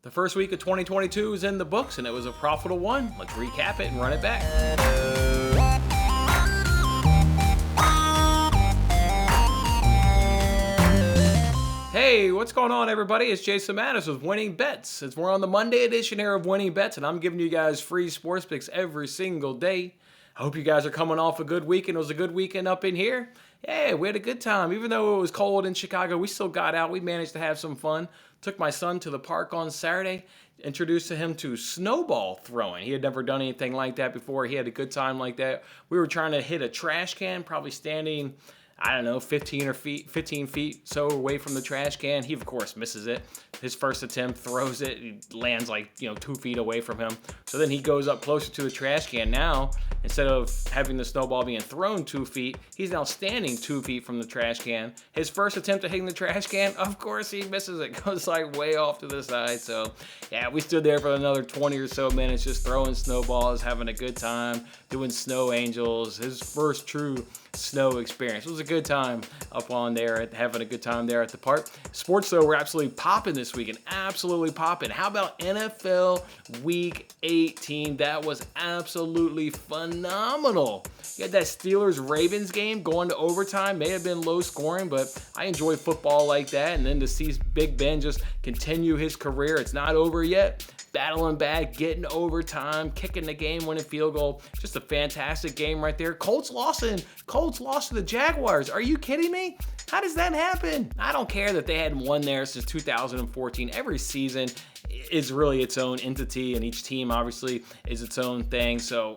The first week of 2022 is in the books, and it was a profitable one. Let's recap it and run it back. Hey, what's going on, everybody? It's Jason Mattis with Winning Bets. We're on the Monday edition here of Winning Bets, and I'm giving you guys free sports picks every single day. I hope you guys are coming off a good weekend. It was a good weekend up in here. Yeah, we had a good time. Even though it was cold in Chicago, we still got out. We managed to have some fun. Took my son to the park on Saturday, introduced him to snowball throwing. He had never done anything like that before. He had a good time like that. We were trying to hit a trash can, probably standing, 15 feet so away from the trash can. He, of course, misses it. His first attempt, throws it, he lands 2 feet away from him. So then he goes up closer to the trash can. Now, instead of having the snowball being thrown 2 feet, he's now standing 2 feet from the trash can. His first attempt at hitting the trash can, of course, he misses it. Goes way off to the side. So, yeah, we stood there for another 20 or so minutes just throwing snowballs, having a good time, doing snow angels. His first true snow experience. It was a good time up on there, having a good time there at the park. Sports, though, we're absolutely popping this weekend. Absolutely popping. How about NFL Week 18? That was absolutely phenomenal. You had that Steelers-Ravens game going to overtime. May have been low scoring, but I enjoy football like that. And then to see Big Ben just continue his career. It's not over yet. Battling back, getting overtime, kicking the game-winning field goal. Just a fantastic game right there. Colts lost to the Jaguars. Are you kidding me? How does that happen? I don't care that they hadn't won there since 2014. Every season is really its own entity, and each team obviously is its own thing. So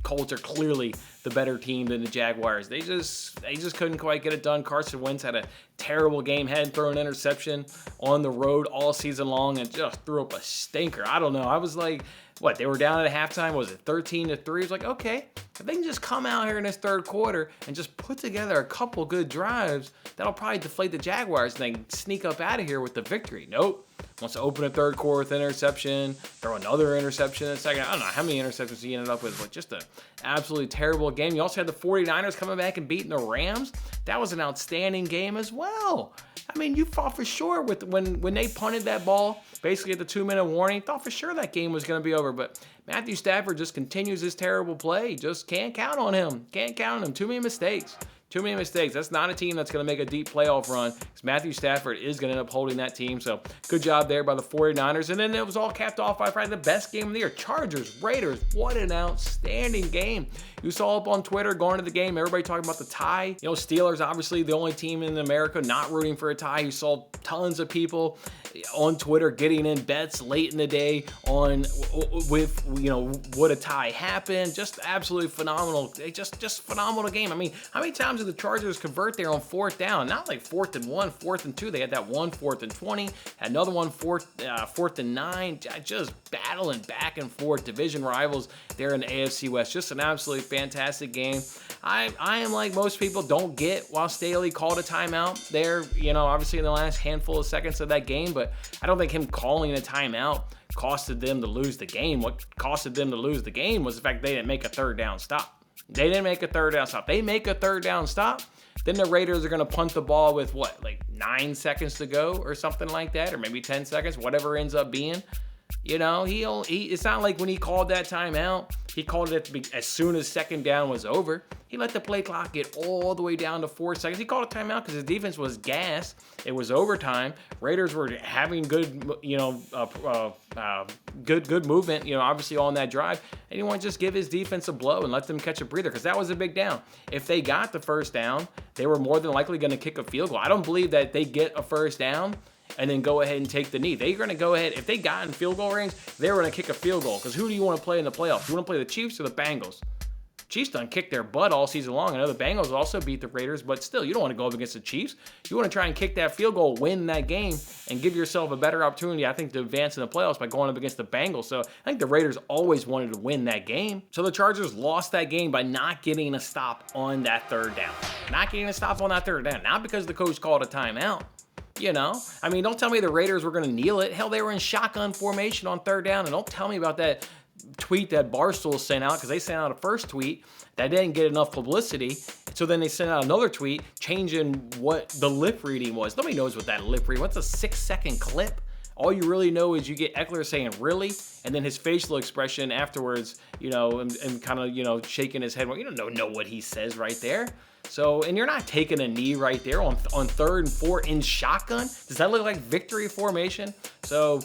Colts are clearly the better team than the Jaguars. They just couldn't quite get it done. Carson Wentz had a terrible game, hadn't thrown an interception on the road all season long, and just threw up a stinker. I don't know. I was like, what, they were down at halftime, was it 13-3? It was like, okay, if they can just come out here in this third quarter and just put together a couple good drives, that'll probably deflate the Jaguars and they sneak up out of here with the victory. Nope. Wants to open a third quarter with interception, throw another interception in a second. I don't know how many interceptions he ended up with, but just an absolutely terrible game. You also had the 49ers coming back and beating the Rams. That was an outstanding game as well. I mean, you thought for sure with when they punted that ball, basically at the 2-minute warning, thought for sure that game was going to be over. But Matthew Stafford just continues his terrible play. Just can't count on him. Can't count on him. Too many mistakes. That's not a team that's going to make a deep playoff run, because Matthew Stafford is going to end up holding that team. So good job there by the 49ers. And then it was all capped off by probably the best game of the year. Chargers, Raiders. What an outstanding game. You saw up on Twitter going to the game, everybody talking about the tie. Steelers, obviously the only team in America not rooting for a tie. You saw tons of people on Twitter getting in bets late in the day on would a tie happen. Just absolutely phenomenal. Just phenomenal game. I mean, how many times did the Chargers convert there on fourth down? Not like 4th and 1, 4th and 2. They had that one 4th and 20, had another one 4th and 9. Just battling back and forth. Division rivals there in the AFC West. Just an absolutely fantastic game. I am like most people, don't get why Staley called a timeout there, obviously in the last handful of seconds of that game, but I don't think him calling a timeout costed them to lose the game. What costed them to lose the game was the fact they didn't make a third down stop. They make a third down stop, then the Raiders are going to punt the ball with 9 seconds to go or something like that, or maybe 10 seconds, whatever ends up being. It's not like when he called that timeout, he called it as soon as second down was over. He let the play clock get all the way down to 4 seconds. He called a timeout because his defense was gassed. It was overtime. Raiders were having good, good movement, obviously on that drive. And he wanted to just give his defense a blow and let them catch a breather, because that was a big down. If they got the first down, they were more than likely going to kick a field goal. I don't believe that they get a first down and then go ahead and take the knee. They're going to go ahead, if they got in field goal range, they were going to kick a field goal. Because who do you want to play in the playoffs? You want to play the Chiefs or the Bengals? Chiefs done kicked their butt all season long. I know the Bengals also beat the Raiders, but still, you don't want to go up against the Chiefs. You want to try and kick that field goal, win that game, and give yourself a better opportunity, I think, to advance in the playoffs by going up against the Bengals. So I think the Raiders always wanted to win that game. So the Chargers lost that game by not getting a stop on that third down. Not because the coach called a timeout. Don't tell me the Raiders were going to kneel it. Hell, they were in shotgun formation on third down. And don't tell me about that tweet that Barstool sent out, because they sent out a first tweet that didn't get enough publicity. So then they sent out another tweet changing what the lip reading was. Nobody knows what that lip reading. What's a 6-second clip All you really know is you get Eckler saying, really? And then his facial expression afterwards, and kind of, shaking his head. Well, you don't know what he says right there. So, and you're not taking a knee right there on 3rd and 4 in shotgun. Does that look like victory formation? So,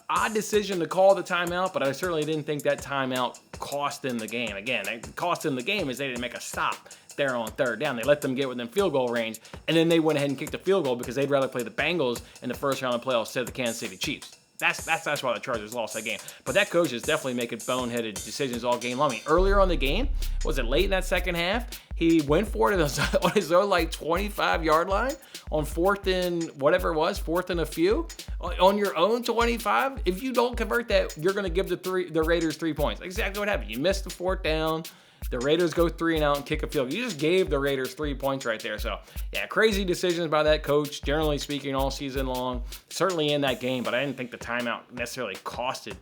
odd decision to call the timeout, but I certainly didn't think that timeout cost them the game. Again, it cost them the game is they didn't make a stop there on 3rd down. They let them get within field goal range, and then they went ahead and kicked the field goal because they'd rather play the Bengals in the first round of the playoffs instead of the Kansas City Chiefs. That's why the Chargers lost that game. But that coach is definitely making boneheaded decisions all game long. I mean, earlier on the game, was it late in that second half? He went for it on his own 25-yard line on 4th and whatever it was, 4th and a few on your own 25. If you don't convert that, you're going to give the Raiders 3 points. Exactly what happened. You missed the 4th down. The Raiders go 3 and out and kick a field goal. You just gave the Raiders 3 points right there. So, yeah, crazy decisions by that coach, generally speaking, all season long. Certainly in that game, but I didn't think the timeout necessarily costed,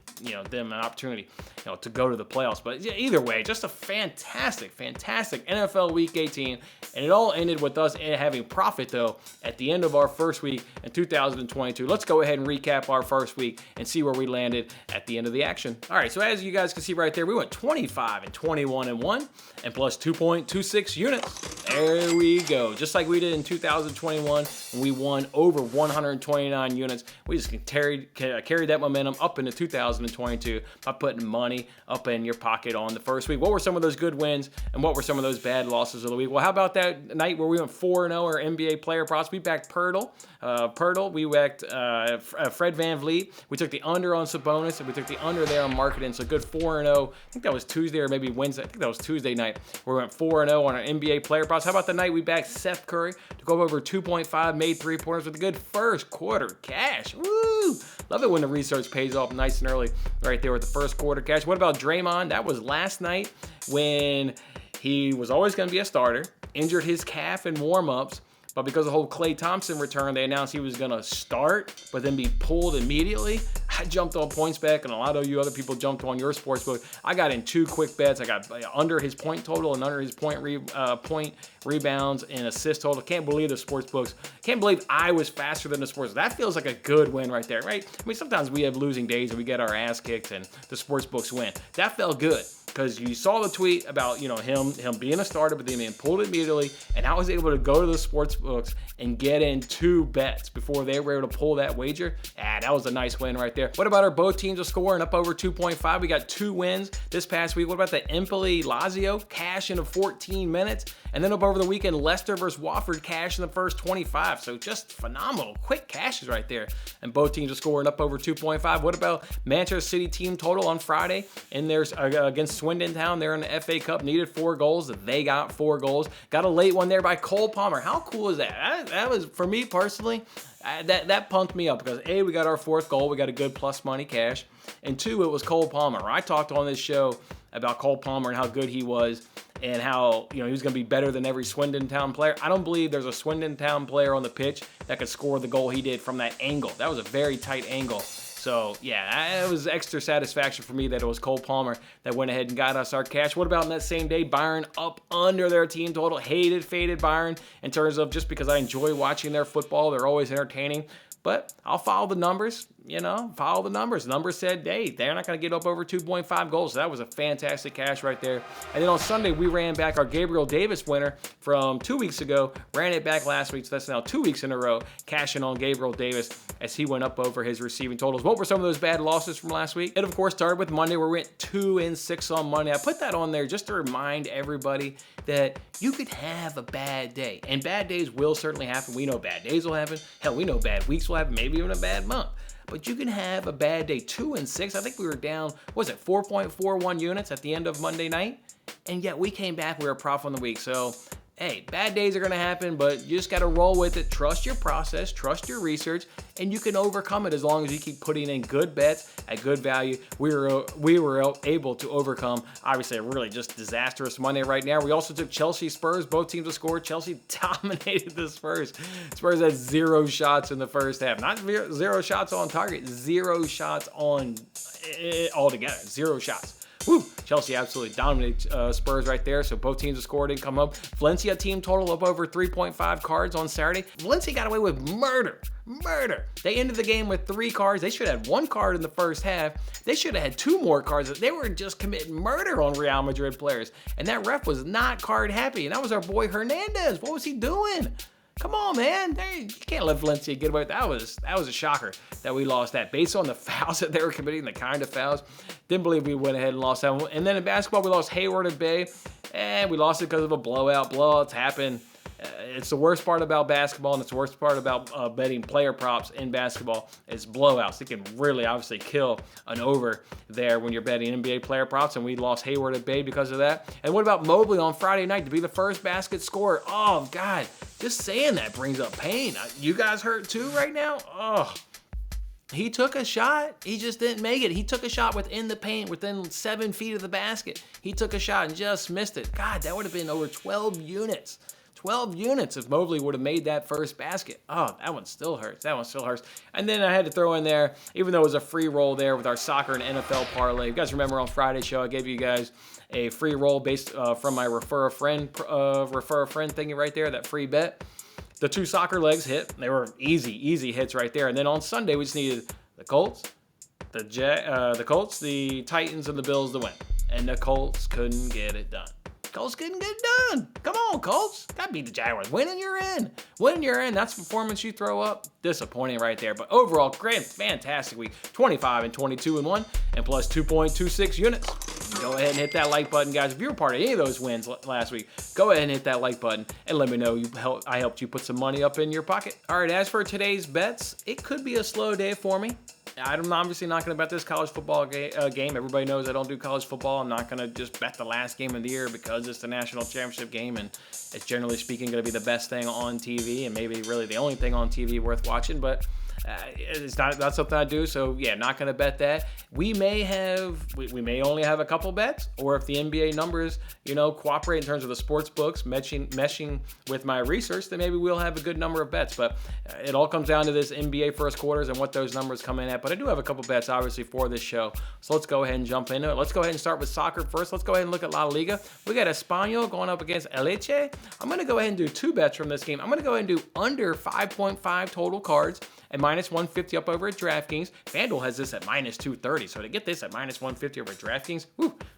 them an opportunity, to go to the playoffs. But yeah, either way, just a fantastic NFL Week 18. And it all ended with us having profit, though, at the end of our first week in 2022. Let's go ahead and recap our first week and see where we landed at the end of the action. All right, so as you guys can see right there, we went 25 and 21 and 1 and plus 2.26 units. There we go. Just like we did in 2021, when we won over 129 units. We just carried that momentum up into 2022 by putting money up in your pocket on the first week. What were some of those good wins and what were some of those bad losses of the week? Well, how about that night where we went 4-0 our NBA player props? We backed Pirtle. We backed Fred VanVleet. We took the under on Sabonis, and we took the under there on marketing. So good 4-0. I think that was Tuesday or maybe Wednesday. I think that was Tuesday night where we went 4-0 on our NBA player props. How about the night we backed Seth Curry to go over 2.5, made 3-pointers with a good first quarter cash. Woo! Love it when the research pays off nice and early right there with the first quarter cash. What about Draymond? That was last night when he was always going to be a starter, injured his calf in warm-ups, but because of the whole Klay Thompson return, they announced he was going to start, but then be pulled immediately. I jumped on PointsBet, and a lot of you other people jumped on your sportsbook. I got in 2 quick bets. I got under his point total and under his point rebounds and assist total. Can't believe the sportsbooks. Can't believe I was faster than the sports. That feels like a good win right there, right? I mean, sometimes we have losing days and we get our ass kicked and the sportsbooks win. That felt good. Because you saw the tweet about, him being a starter, but then being pulled immediately, and I was able to go to the sports books and get in 2 bets before they were able to pull that wager. That was a nice win right there. What about our both teams of scoring up over 2.5? We got 2 wins this past week. What about the Empoli-Lazio cash into 14 minutes? And then up over the weekend, Leicester versus Watford cash in the first 25. So just phenomenal, quick cashes right there. And both teams are scoring up over 2.5. What about Manchester City team total on Friday? And there's against Swindon Town. They're in the FA Cup. Needed 4 goals. They got 4 goals. Got a late one there by Cole Palmer. How cool is that? That was, for me personally, that pumped me up because A, we got our 4th goal. We got a good plus money cash. And 2, it was Cole Palmer. I talked on this show about Cole Palmer and how good he was and how, he was going to be better than every Swindon Town player. I don't believe there's a Swindon Town player on the pitch that could score the goal he did from that angle. That was a very tight angle. So, yeah, it was extra satisfaction for me that it was Cole Palmer that went ahead and got us our cash. What about on that same day, Bayern up under their team total? Faded Bayern in terms of just because I enjoy watching their football. They're always entertaining. But I'll follow the numbers, follow the numbers. The numbers said, hey, they're not going to get up over 2.5 goals. So that was a fantastic cash right there. And then on Sunday, we ran back our Gabriel Davis winner from 2 weeks ago. Ran it back last week, so that's now 2 weeks in a row, cashing on Gabriel Davis as he went up over his receiving totals. What were some of those bad losses from last week? It, of course, started with Monday, where we went 2-6 on Monday. I put that on there just to remind everybody that you could have a bad day. And bad days will certainly happen. We know bad days will happen. Hell, we know bad weeks will happen, maybe even a bad month. But you can have a bad day. 2-6. I think we were down, 4.41 units at the end of Monday night? And yet we came back, we were a profit on the week. So, hey, bad days are going to happen, but you just got to roll with it. Trust your process, trust your research, and you can overcome it as long as you keep putting in good bets at good value. We were able to overcome, obviously, a really just disastrous Monday right now. We also took Chelsea Spurs. Both teams have scored. Chelsea dominated the Spurs. Spurs had 0 shots in the first half. Not 0 shots on target, 0 shots on altogether. 0 shots. Woo! Chelsea absolutely dominated Spurs right there, so both teams have scored and come up. Valencia team total up over 3.5 cards on Saturday. Valencia got away with murder. They ended the game with 3 cards. They should have had 1 card in the first half. They should have had 2 more cards. They were just committing murder on Real Madrid players. And that ref was not card happy. And that was our boy Hernandez. What was he doing? Come on, man. You can't let Valencia get away with that. That was a shocker that we lost that. Based on the fouls that they were committing, the kind of fouls, didn't believe we went ahead and lost that one. And then in basketball, we lost Hayward and Bay. And we lost it because of a blowout. Blowouts happen. It's the worst part about basketball, and it's the worst part about betting player props in basketball is blowouts. It can really obviously kill an over there when you're betting NBA player props, and we lost Hayward at Bay because of that. And what about Mobley on Friday night to be the first basket scorer? Oh, God, just saying that brings up pain. You guys hurt too right now? Oh. He took a shot. He just didn't make it. He took a shot within the paint, within 7 feet of the basket. He took a shot and just missed it. God, that would have been over 12 units. 12 units if Mobley would have made that first basket. Oh, that one still hurts. And then I had to throw in there, even though it was a free roll there with our soccer and NFL parlay. You guys remember on Friday's show, I gave you guys a free roll based from my refer a friend thingy right there, that free bet. The 2 soccer legs hit. They were easy hits right there. And then on Sunday, we just needed the Colts, the Titans, and the Bills to win. And the Colts couldn't get it done. Colts couldn't get it done. Come on, Colts. Gotta beat the Jaguars. Winning, you're in. That's the performance you throw up. Disappointing right there. But overall, great, fantastic week. 25 and 22 and 1, and plus 2.26 units. Go ahead and hit that like button, guys. If you were part of any of those wins last week, go ahead and hit that like button and let me know I helped you put some money up in your pocket. All right, as for today's bets, it could be a slow day for me. I'm obviously not going to bet this college football game. Everybody knows I don't do college football. I'm not going to just bet the last game of the year because it's the national championship game and it's generally speaking going to be the best thing on TV and maybe really the only thing on TV worth watching. But it's not something I do, so yeah, not going to bet that. We may only have a couple bets, or if the NBA numbers, cooperate in terms of the sports books, meshing with my research, then maybe we'll have a good number of bets. But it all comes down to this NBA first quarters and what those numbers come in at. But I do have a couple bets, obviously, for this show. So let's go ahead and jump into it. Let's go ahead and start with soccer first. Let's go ahead and look at La Liga. We got Espanyol going up against Elche. I'm going to go ahead and do 2 bets from this game. I'm going to go ahead and do under 5.5 total cards at minus 150 up over at DraftKings. FanDuel has this at minus 230. So to get this at minus 150 over at DraftKings,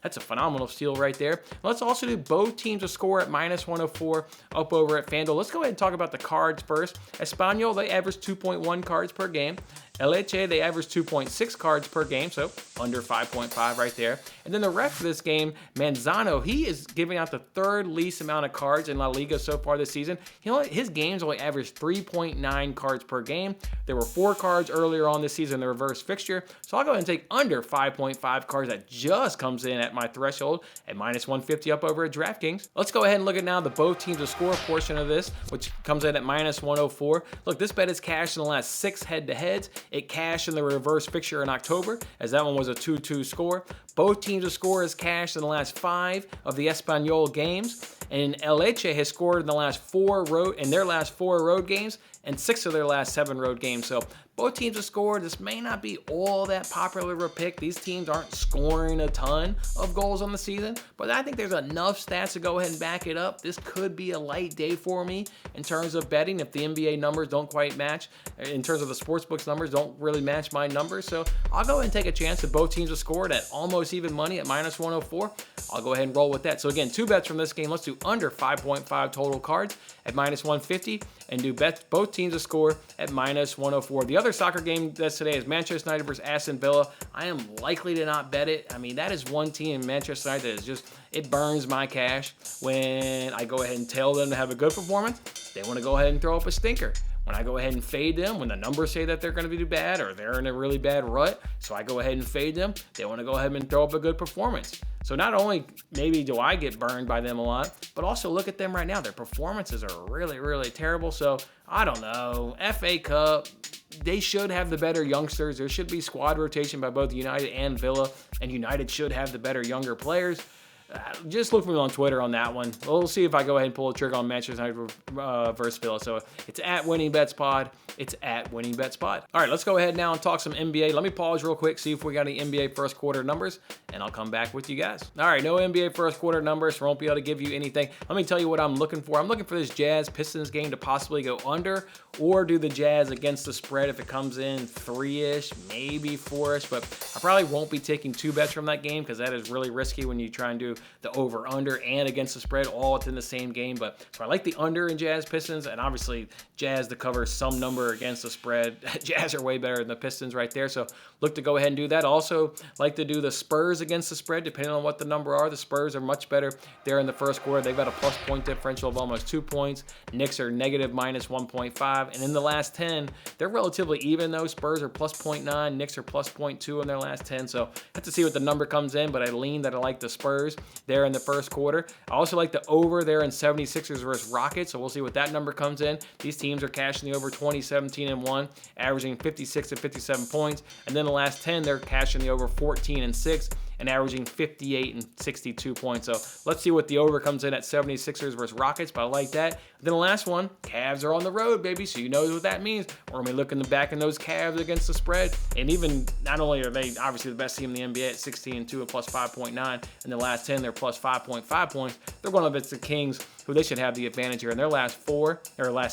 that's a phenomenal steal right there. Let's also do both teams to score at minus 104 up over at FanDuel. Let's go ahead and talk about the cards first. Espanyol, they average 2.1 cards per game. Elche, they average 2.6 cards per game, so under 5.5 right there. And then the ref for this game, Manzano, he is giving out the 3rd least amount of cards in La Liga so far this season. His games only average 3.9 cards per game. There were 4 cards earlier on this season in the reverse fixture, so I'll go ahead and take under 5.5 cards. That just comes in at my threshold at minus 150 up over at DraftKings. Let's go ahead and look at now the both teams to score portion of this, which comes in at minus 104. Look, this bet is cashed in the last 6 head-to-heads. It cashed in the reverse fixture in October, as that one was a 2-2 score. Both teams to score is cashed in the last 5 of the Espanyol games, and Elche has scored in their last 4 road games, and 6 of their last 7 road games. So both teams have scored. This may not be all that popular of a pick. These teams aren't scoring a ton of goals on the season, but I think there's enough stats to go ahead and back it up. This could be a light day for me in terms of betting if the NBA numbers don't quite match, in terms of the sportsbooks numbers don't really match my numbers. So I'll go ahead and take a chance that both teams have scored at almost even money at minus 104. I'll go ahead and roll with that. So again, 2 bets from this game. Let's do under 5.5 total cards at minus 150 and do both teams to score at minus 104. The other soccer game that's today is Manchester United versus Aston Villa. I am likely to not bet it. I mean, that is one team in Manchester United that is just, it burns my cash when I go ahead and tell them to have a good performance. They want to go ahead and throw up a stinker. When I go ahead and fade them, when the numbers say that they're going to do bad or they're in a really bad rut, so I go ahead and fade them, they want to go ahead and throw up a good performance. So not only maybe do I get burned by them a lot, but also look at them right now. Their performances are really, really terrible. So I don't know. FA Cup, they should have the better youngsters. There should be squad rotation by both United and Villa, and United should have the better younger players. just look for me on Twitter on that one. We'll see if I go ahead and pull a trigger on Manchester United versus Villa. So it's at Winning Bets Pod. It's at Winning Bets Pod. All right, let's go ahead now and talk some NBA. Let me pause real quick, see if we got any NBA first quarter numbers, and I'll come back with you guys. All right, no NBA first quarter numbers. So won't be able to give you anything. Let me tell you what I'm looking for. I'm looking for this Jazz Pistons game to possibly go under, or do the Jazz against the spread if it comes in 3-ish, maybe 4-ish. But I probably won't be taking 2 bets from that game because that is really risky when you try and do the over-under and against the spread all within the same game. But so I like the under in Jazz Pistons, and obviously Jazz to cover some number against the spread. Jazz are way better than the Pistons right there, so look to go ahead and do that. Also like to do the Spurs against the spread, depending on what the number are. The Spurs are much better there in the first quarter. They've got a plus point differential of almost 2 points. Knicks are negative minus 1.5, and in the last 10, they're relatively even though. Spurs are plus 0.9, Knicks are plus 0.2 in their last 10, so have to see what the number comes in, but I lean that I like the Spurs there in the first quarter. I also like the over there in 76ers versus Rockets, so we'll see what that number comes in. These teams are cashing the over 20-17-1, averaging 56 to 57 points, and then the last 10, they're cashing the over 14-6, and averaging 58 and 62 points. So let's see what the over comes in at 76ers versus Rockets, but I like that. Then the last one, Cavs are on the road, baby, so you know what that means. We're going to be looking back in those Cavs against the spread, and even not only are they obviously the best team in the NBA at 16-2 and plus 5.9, in the last 10, they're plus 5.5 points. They're going up against the Kings, who they should have the advantage here. In their last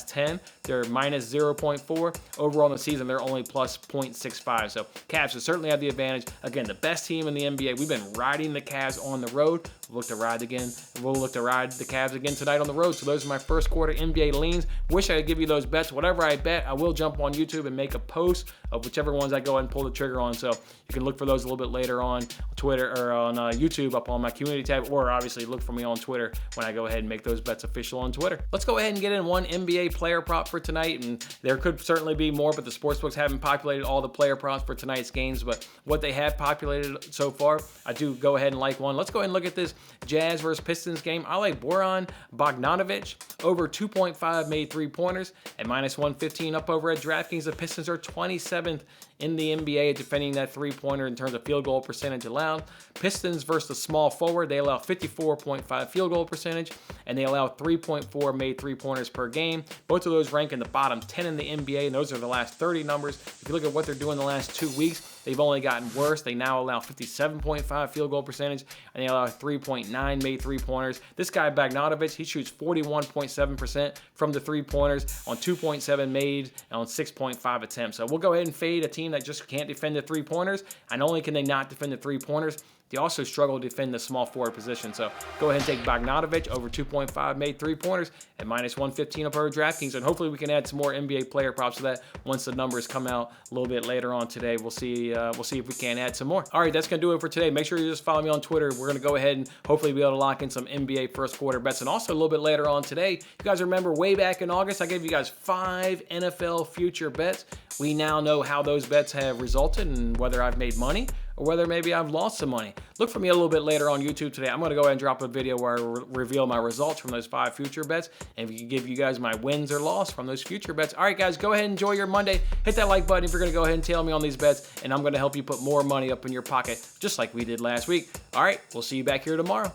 10, they're minus 0.4. Overall in the season, they're only plus 0.65. So Cavs should certainly have the advantage. Again, the best team in the NBA. We've been riding the Cavs on the road. We'll look to ride again. We'll look to ride the Cavs again tonight on the road. So those are my first quarter NBA leans. Wish I could give you those bets. Whatever I bet, I will jump on YouTube and make a post of whichever ones I go ahead and pull the trigger on. So you can look for those a little bit later on Twitter or on YouTube up on my community tab, or obviously look for me on Twitter when I go ahead and make those bets official on Twitter. Let's go ahead and get in one NBA player prop for tonight, and there could certainly be more, but the sportsbooks haven't populated all the player props for tonight's games, but what they have populated so far, I do go ahead and like one. Let's go ahead and look at this Jazz versus Pistons game. I like Bojan Bogdanovic over 2.5 made 3-pointers at minus 115 up over at DraftKings. The Pistons are 27th in the NBA at defending that 3-pointer in terms of field goal percentage allowed. Pistons versus the small forward, they allow 54.5 field goal percentage, and they allow 3.4 made 3-pointers per game. Both of those rank in the bottom 10 in the NBA, and those are the last 30 numbers. If you look at what they're doing the last 2 weeks, they've only gotten worse. They now allow 57.5 field goal percentage, and they allow 3.9 made 3-pointers. This guy, Bogdanovic, he shoots 41.7% from the 3-pointers on 2.7 made and on 6.5 attempts. So we'll go ahead and fade a team that just can't defend the 3-pointers. And not only can they not defend the 3-pointers, they also struggle to defend the small forward position. So go ahead and take Bogdanovic over 2.5 made 3-pointers at minus 115 up over DraftKings. And hopefully we can add some more NBA player props to that once the numbers come out a little bit later on today. We'll see if we can add some more. All right, that's going to do it for today. Make sure you just follow me on Twitter. We're going to go ahead and hopefully be able to lock in some NBA first quarter bets. And also a little bit later on today, you guys remember way back in August, I gave you guys 5 NFL future bets. We now know how those bets have resulted and whether I've made money or whether maybe I've lost some money. Look for me a little bit later on YouTube today. I'm going to go ahead and drop a video where I reveal my results from those 5 future bets and give you guys my wins or loss from those future bets. All right, guys, go ahead and enjoy your Monday. Hit that like button if you're going to go ahead and tail me on these bets, and I'm going to help you put more money up in your pocket just like we did last week. All right, we'll see you back here tomorrow.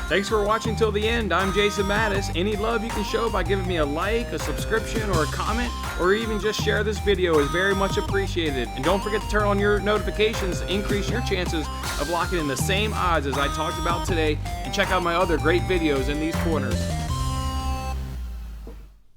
Thanks for watching till the end. I'm Jason Mattis. Any love you can show by giving me a like, a subscription, or a comment, or even just share this video is very much appreciated. And don't forget to turn on your notifications to increase your chances of locking in the same odds as I talked about today, and check out my other great videos in these corners.